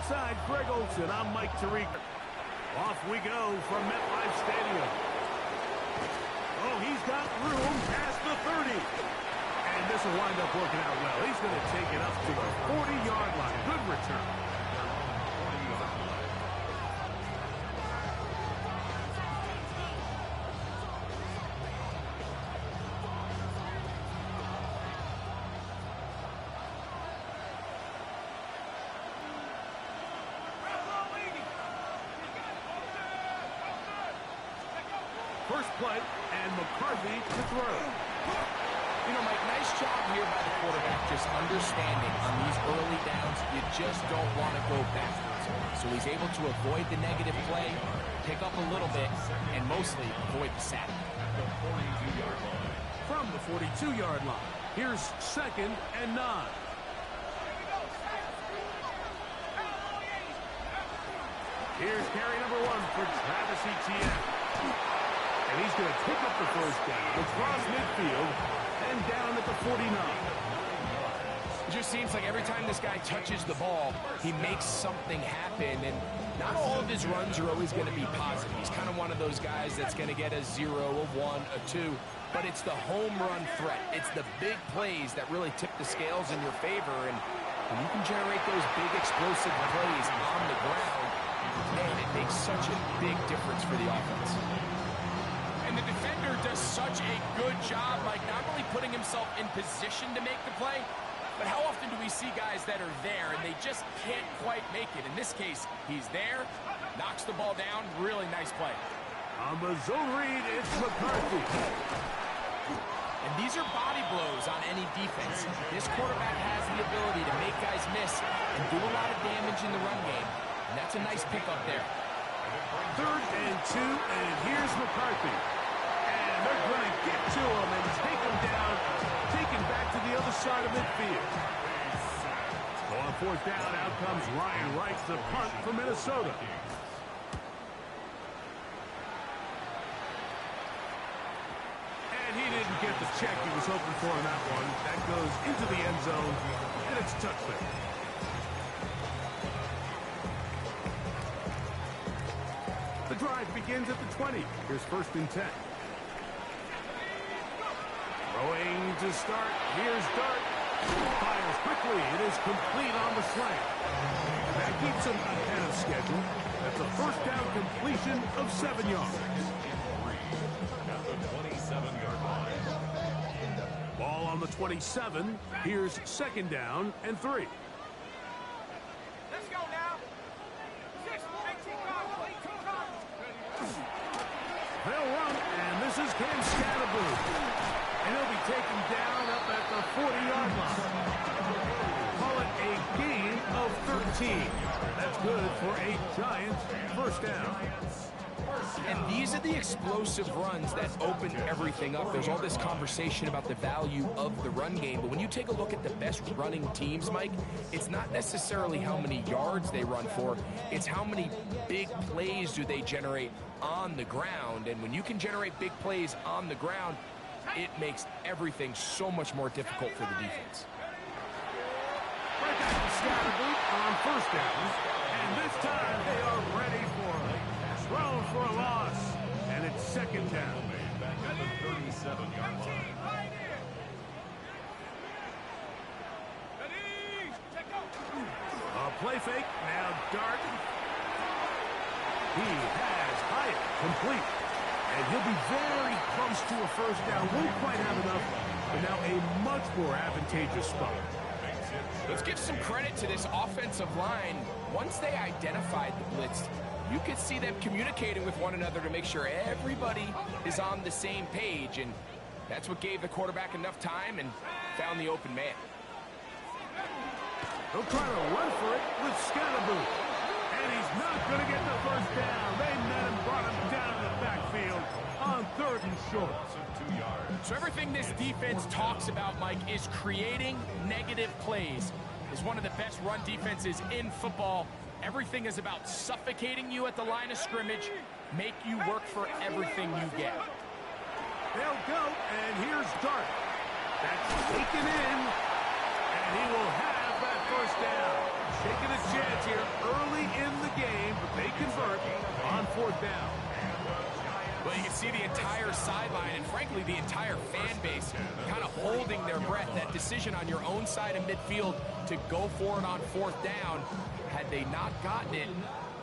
inside Greg Olsen, I'm Mike Tirica. Off we go from MetLife Stadium. Oh, he's got room past the 30. And this will wind up working out well. He's going to take it up to the 40-yard line. Good return. First play, and McCarthy to throw. You know, Mike, nice job here by the quarterback, just understanding on these early downs, you just don't want to go backwards. So he's able to avoid the negative play, pick up a little bit, and mostly avoid the sack. From the 42-yard line, here's 2nd and 9. Here's carry number 1 for Travis Etienne. And he's going to pick up the first down across midfield and down at the 49. It just seems like every time this guy touches the ball, he makes something happen. And not all of his runs are always going to be positive. He's kind of one of those guys that's going to get a 0, a 1, a 2. But it's the home run threat. It's the big plays that really tip the scales in your favor. And when you can generate those big explosive plays on the ground, man, it makes such a big difference for the offense. And the defender does such a good job, like not only putting himself in position to make the play, but how often do we see guys that are there and they just can't quite make it? In this case, he's there, knocks the ball down, really nice play. On the zone read, it's McCarthy. And these are body blows on any defense. This quarterback has the ability to make guys miss and do a lot of damage in the run game. And that's a nice pickup there. 3rd and 2, and here's McCarthy. And they're going to get to him and take him down, take him back to the other side of midfield. So on 4th down, out comes Ryan Wright to punt for Minnesota. And he didn't get the check he was hoping for on that one. That goes into the end zone, and it's touchdown. The drive begins at the 20. Here's 1st and 10. Throwing to start. Here's Dart. Fires quickly. It is complete on the slant. That keeps him ahead of schedule. That's a 1st down completion of 7 yards. At the 27-yard line. Ball on the 27. Here's 2nd down and 3. Let's go now. 6, 18, They'll run, and this is Cam Scatterboo. And he'll be taken down up at the 40-yard line. Call it a gain of 13. That's good for a Giants 1st down. And these are the explosive runs that open everything up. There's all this conversation about the value of the run game, but when you take a look at the best running teams, Mike, it's not necessarily how many yards they run for, it's how many big plays do they generate on the ground. And when you can generate big plays on the ground, it makes everything so much more difficult for the defense. Right back to Scatterboo on 1st down, and this time they are ready for it. Thrown for a loss, and it's 2nd down. Back at the 37-yard line. A play fake, now Dart. He has Hyatt complete. And he'll be very close to a 1st down. Won't quite have enough, but now a much more advantageous spot. Let's give some credit to this offensive line. Once they identified the blitz, you could see them communicating with one another to make sure everybody is on the same page, and that's what gave the quarterback enough time and found the open man. They'll try to run for it with Scatterboo, and he's not going to get the 1st down. They met him, brought him down to the backfield on 3rd and short. So everything this defense talks about, Mike, is creating negative plays. Is one of the best run defenses in football. Everything is about suffocating you at the line of scrimmage, make you work for everything you get. They'll go, and here's Dart. That's taken in, and he will have that 1st down. Taking a chance here early in the game, but they convert on fourth down. Well, you can see the entire sideline and, frankly, the entire fan base kind of holding their breath. That decision on your own side of midfield to go for it on fourth down, had they not gotten it,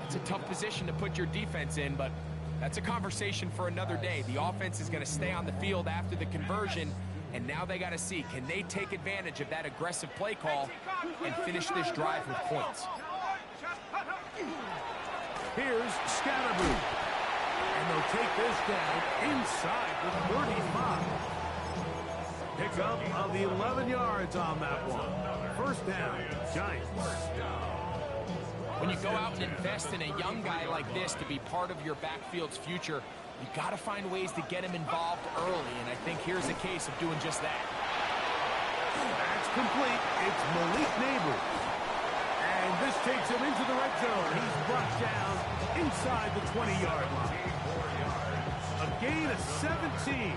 it's a tough position to put your defense in, but that's a conversation for another day. The offense is going to stay on the field after the conversion, and now they got to see, can they take advantage of that aggressive play call and finish this drive with points? Here's Scatterboo. And they'll take this down inside the 35. Pickup of the 11 yards on that one. First down, Giants. When you go out and invest in a young guy like this to be part of your backfield's future, you got to find ways to get him involved early, and I think here's a case of doing just that. That's complete. It's Malik Neighbors. And this takes him into the red zone. He's brought down inside the 20-yard line. A gain of 17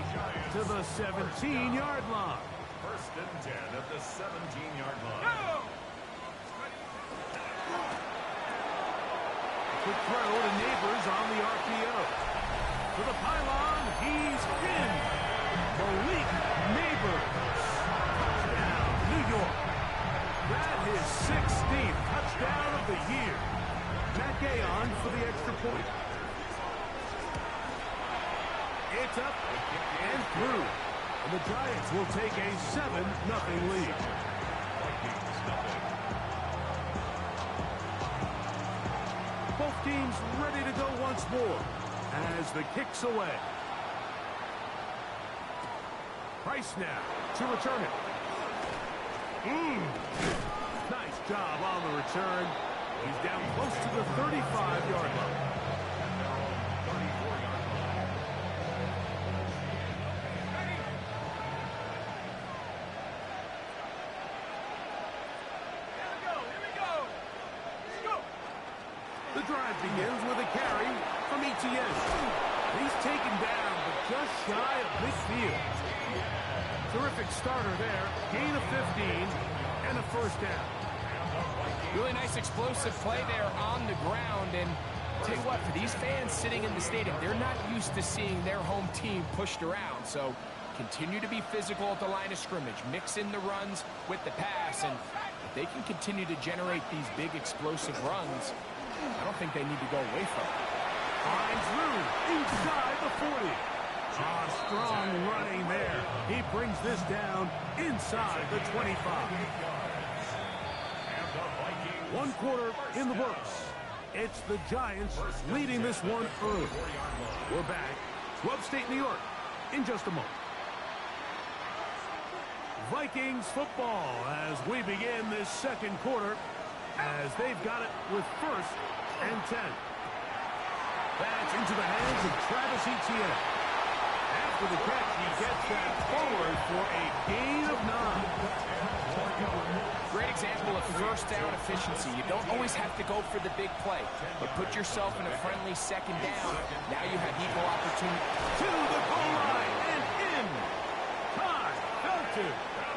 to the 17-yard line. First and 10 at the 17-yard line. Quick throw to Neighbors on the RPO. To the pylon, he's in. Malik Neighbors. Touchdown, New York. That is 16th touchdown of the year. Matt Gay on for the extra point. It's up and through. And the Giants will take a 7-0 lead. Both teams ready to go once more as the kick's away. Price now to return it. Nice job on the return. He's down close to the 35-yard line. The drive begins with a carry from ETN. He's taken down, but just shy of midfield. Terrific starter there. Gain of 15 and a first down. Really nice explosive play there on the ground. And tell you what, for these fans sitting in the stadium, they're not used to seeing their home team pushed around. So continue to be physical at the line of scrimmage. Mix in the runs with the pass. And if they can continue to generate these big explosive runs, I don't think they need to go away from it. Finds room inside the 40. Strong running there. He brings this down inside the 25. One quarter in the books. It's the Giants leading this one early. We're back to upstate New York in just a moment. Vikings football as we begin this second quarter, as they've got it with first and 10. That's into the hands of Travis Etienne. After the catch, he gets that forward for a gain of 9. Great example of first down efficiency. You don't always have to go for the big play, but put yourself in a friendly second down. Now you have equal opportunity. To the goal line and in. Todd Felton.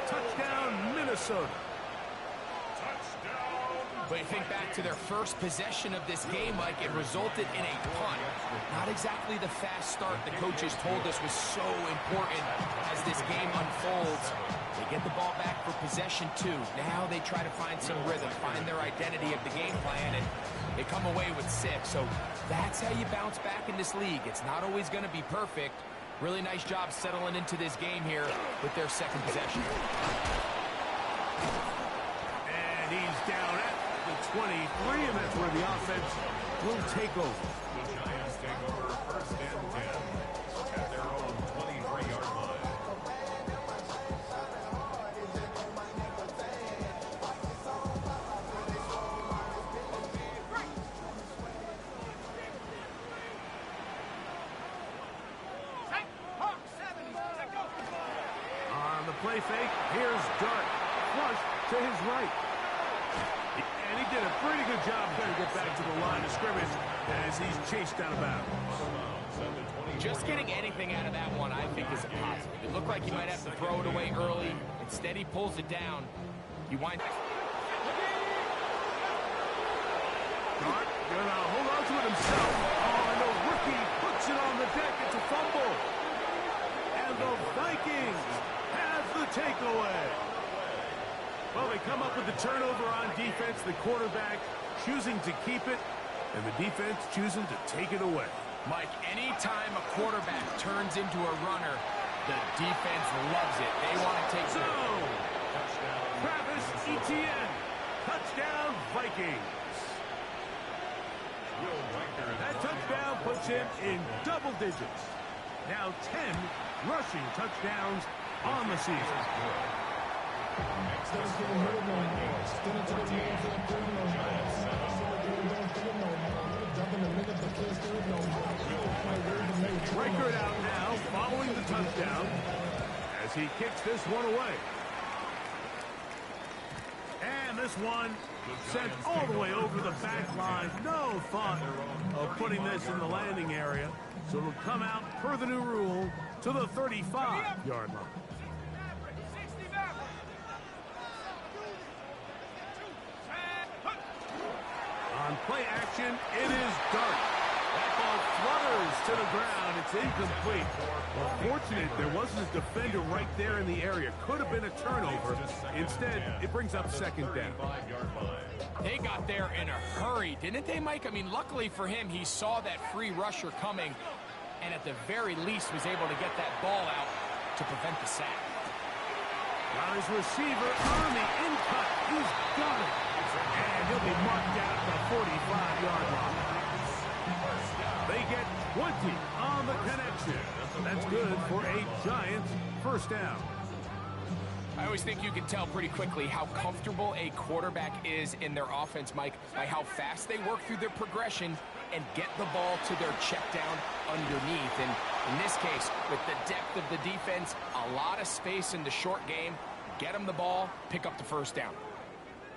Touchdown, Minnesota. But you think back to their first possession of this game, Mike, it resulted in a punt. Not exactly the fast start the coaches told us was so important as this game unfolds. They get the ball back for possession 2. Now they try to find some rhythm, find their identity of the game plan, and they come away with 6. So that's how you bounce back in this league. It's not always going to be perfect. Really nice job settling into this game here with their second possession. And he's down at the 23, and that's where the offense will take over. The Giants take over first and 10 at their own 23-yard line. On the play fake, here's Dart. Flush to his right. And he did a pretty good job trying to get back to the line of scrimmage as he's chased out of bounds. Just getting anything out of that one, I think, is a positive. It looked like he might have to throw it away early. Instead, he pulls it down. You wind up. Gonna hold on to it himself. Oh, and the rookie puts it on the deck. It's a fumble. And the Vikings have the takeaway. Well, they come up with the turnover on defense. The quarterback choosing to keep it, and the defense choosing to take it away. Mike, anytime a quarterback turns into a runner, the defense loves it. They want to take it. Travis Etienne, touchdown Vikings. That touchdown puts him in double digits. Now 10 rushing touchdowns on the season. Record out now following the touchdown as he kicks this one away. And this one sent all the way over the back line. No thought of putting this in the landing area. So it'll come out per the new rule to the 35-yard line. On play action, it is Dart. That ball flutters to the ground. It's incomplete. Well, fortunate there wasn't a defender right there in the area. Could have been a turnover. Instead, it brings up second down. They got there in a hurry, didn't they, Mike? I mean, luckily for him, he saw that free rusher coming, and at the very least was able to get that ball out to prevent the sack. Now his receiver on the in-cut. He's got it. And he'll be marked down at the 45-yard line. They get 20 on the connection. That's good for a Giants first down. I always think you can tell pretty quickly how comfortable a quarterback is in their offense, Mike, by how fast they work through their progression and get the ball to their check down underneath. And in this case, with the depth of the defense, a lot of space in the short game, get them the ball, pick up the first down.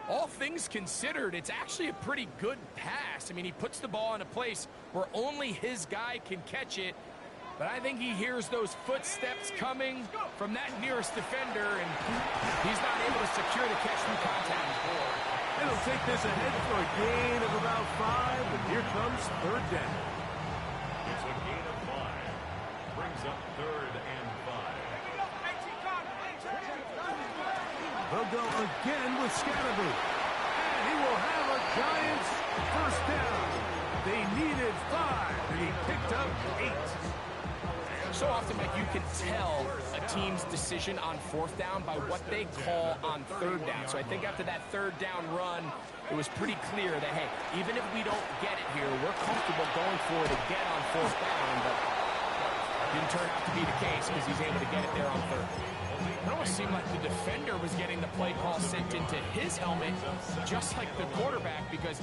All things considered, it's actually a pretty good pass. I mean, he puts the ball in a place where only his guy can catch it. But I think he hears those footsteps coming from that nearest defender, and he's not able to secure the catch through contact. It'll take this ahead for a gain of about 5, and here comes third down. It's a gain of 5. Brings up 3rd and 5. They'll go again with Scatterby. And he will have a Giants first down. They needed 5, and he picked up 8. So often, Mike, you can tell a team's decision on fourth down by what they call on third down. So I think after that third down run, it was pretty clear that, hey, even if we don't get it here, we're comfortable going for it again on fourth down. But it didn't turn out to be the case because he's able to get it there on third. It almost seemed like the defender was getting the play call sent into his helmet, just like the quarterback, because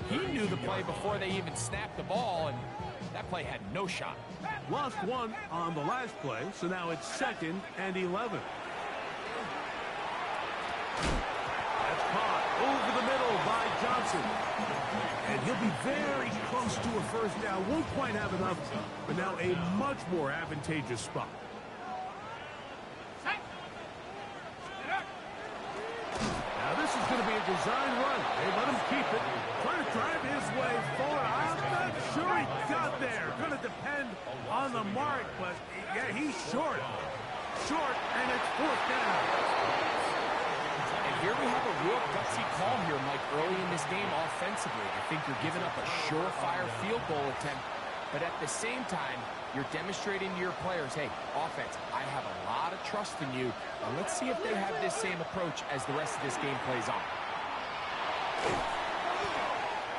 he knew the play before they even snapped the ball, and that play had no shot. Lost one on the last play, so now it's 2nd and 11. That's caught over the middle by Johnson. And he'll be very close to a first down. Won't quite have enough, but now a much more advantageous spot. Now this is going to be a design run. They let him keep it. Trying to drive his way forward. I'm not sure he got there. Going to depend on the mark, but yeah, he's short. Short, and it's fourth down. And here we have a real gutsy call here, Mike, early in this game offensively. I think you're giving up a surefire field goal attempt, but at the same time, you're demonstrating to your players, hey, offense, I have a lot of trust in you, and let's see if they have this same approach as the rest of this game plays on.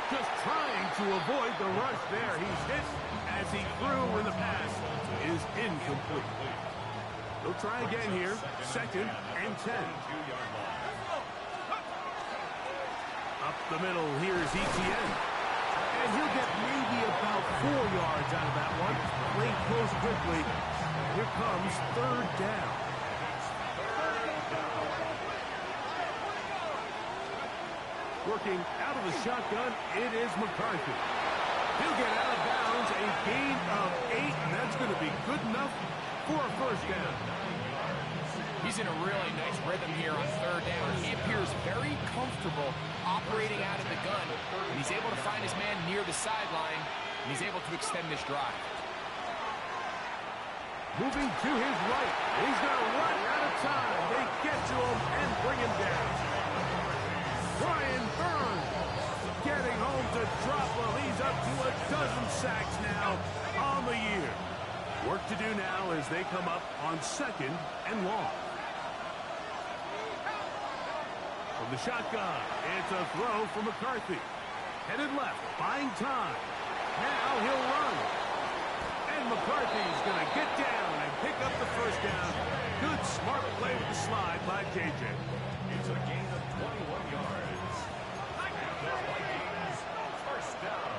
Just trying to avoid the rush there. He's hit as he threw, and the pass is incomplete. They'll try again here, 2nd and 10. Up the middle, here's Etienne. And he'll get maybe about 4 yards out of that one. Played close quickly. Here comes third down. Working out of the shotgun, it is McCarthy. He'll get out of bounds, a gain of 8, and that's going to be good enough for a first down. He's in a really nice rhythm here on third down. He appears very comfortable operating out of the gun. And he's able to find his man near the the sideline, and he's able to extend this drive. Moving to his right. He's going to run out of time. They get to him and bring him down. Brian Burns getting home to drop him. He's up to a dozen sacks now on the year. Work to do now as they come up on 2nd and long. From the shotgun, it's a throw for McCarthy. Headed left, buying time. Now he'll run. And McCarthy's going to get down and pick up the first down. Good, smart play with the slide by J.J. It's a gain of 21 yards. The Vikings first down.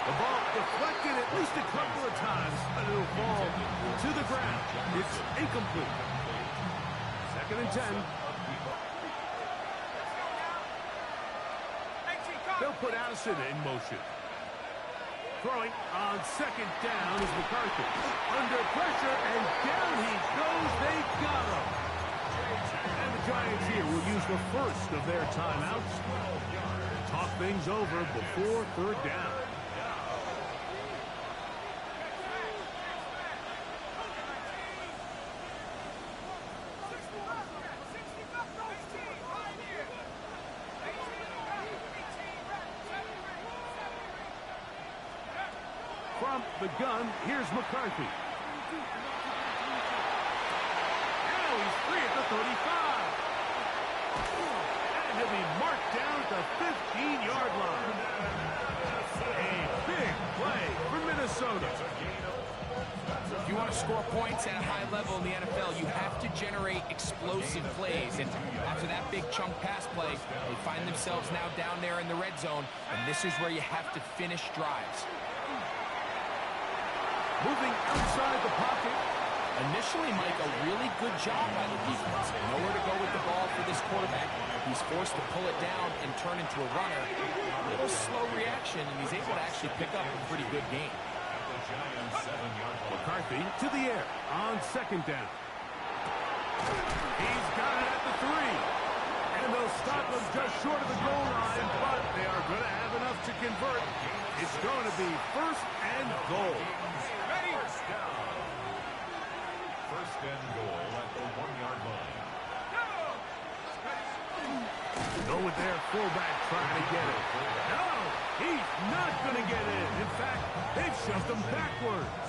The ball deflected at least a couple of times, but it'll fall to the ground. It's incomplete. 2nd and 10. They'll put Addison in motion. Throwing on 2nd down is McCarthy. Under pressure, and down he goes. They got him. And the Giants here will use the first of their timeouts. Talk things over before 3rd down. From the gun, here's McCarthy. Now he's free at the 35. And he'll be marked down at the 15-yard line. A big play for Minnesota. If you want to score points at a high level in the NFL, you have to generate explosive plays. And after that big chunk pass play, they find themselves now down there in the red zone. And this is where you have to finish drives. Moving outside the pocket. Initially, Mike, a really good job by the defense. Nowhere to go with the ball for this quarterback. He's forced to pull it down and turn into a runner. A little slow reaction, and he's able to actually pick up a pretty good game. McCarthy to the air on 2nd down. He's got it at the 3. And they'll stop him just short of the goal line, but they are going to have enough to convert. It's going to be 1st and goal. Ready? First down. 1st and goal at the 1-yard line. Go with their fullback trying to get it. No, he's not going to get it. In fact, they've shoved him backwards.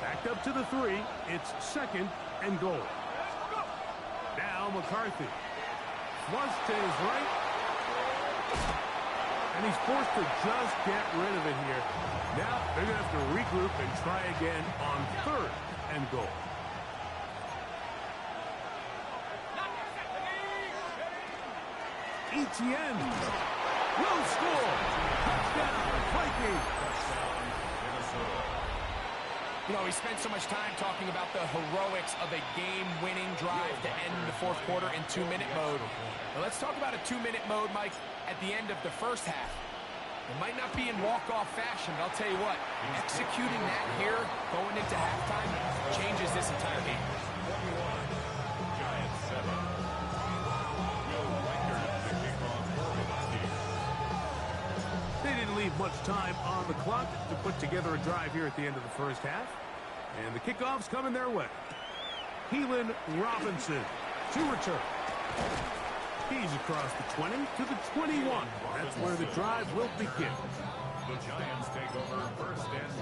Backed up to the 3. It's 2nd and goal. Now McCarthy. Flush to his right. And he's forced to just get rid of it here. Now they're going to have to regroup and try again on 3rd and goal. Etienne will score. Touchdown, Vikings. You know, we spent so much time talking about the heroics of a game-winning drive to end the 4th quarter in 2-minute mode. Now let's talk about a 2-minute mode, Mike, at the end of the 1st half. It might not be in walk-off fashion, but I'll tell you what, executing that here, going into halftime, changes this entire game. They didn't leave much time on the clock to put together a drive here at the end of the 1st half. And the kickoff's coming their way. Keelan Robinson to return. He's across the 20 to the 21. That's where the drive will begin. The Giants take over 1st and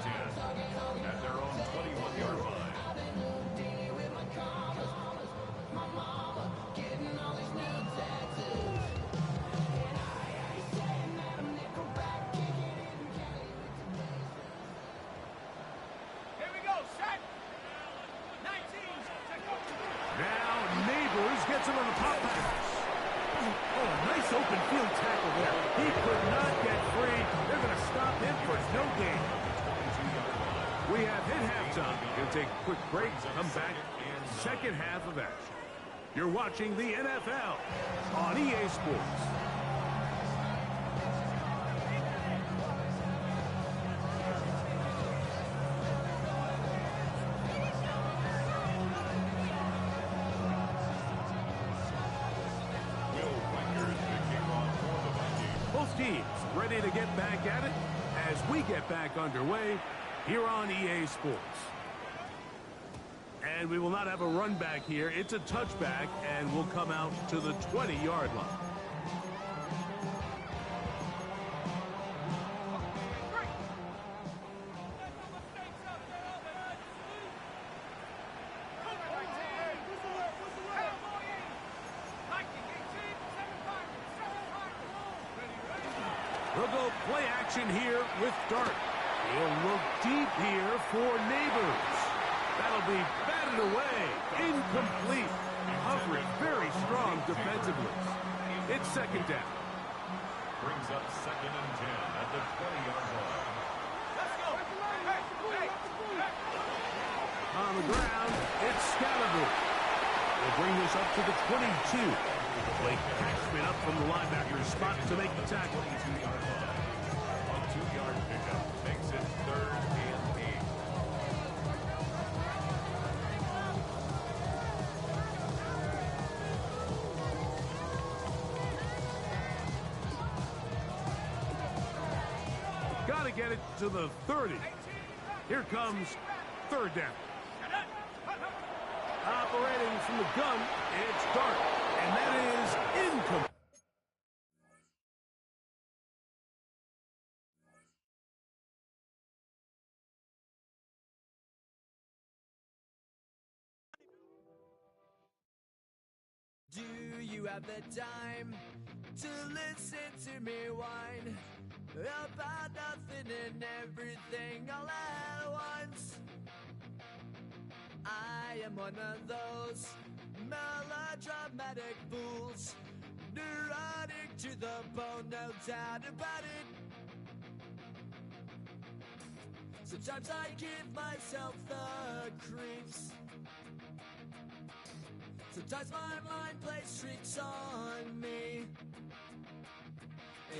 10 at their own 21-yard line. Gets him on the pop pass. Oh, nice open field tackle there. He could not get free. They're going to stop him for no gain. We have hit halftime. Going to take a quick break. Come back. 2nd half of action. You're watching the NFL on EA Sports. teams ready to get back at it as we get back underway here on EA Sports. And we will not have a run back here. It's a touchback, and we'll come out to the 20-yard line. They'll go play action here with Dart. He'll look deep here for Neighbors. That'll be batted away. Incomplete. Coverage very strong defensively. It's second down. Brings up 2nd and 10 at the 20-yard line. Let's go. Hey. On the ground, it's Scalaboo. We'll bring this up to the 22. Blake Cashman up from the linebacker's spot to make the tackle. 22-yard line. A 2-yard pickup makes it 3rd and 8. Got to get it to the 30. Here comes 3rd down. Operating from the gun, it's Dart, and that is incomplete. Do you have the time to listen to me whine about nothing and everything all at once? I am one of those melodramatic fools, neurotic to the bone, no doubt about it. Sometimes I give myself the creeps. Sometimes my mind plays tricks on me.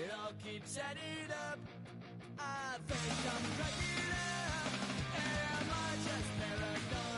It all keeps adding up. I think I'm cracking up. Am I just paranoid?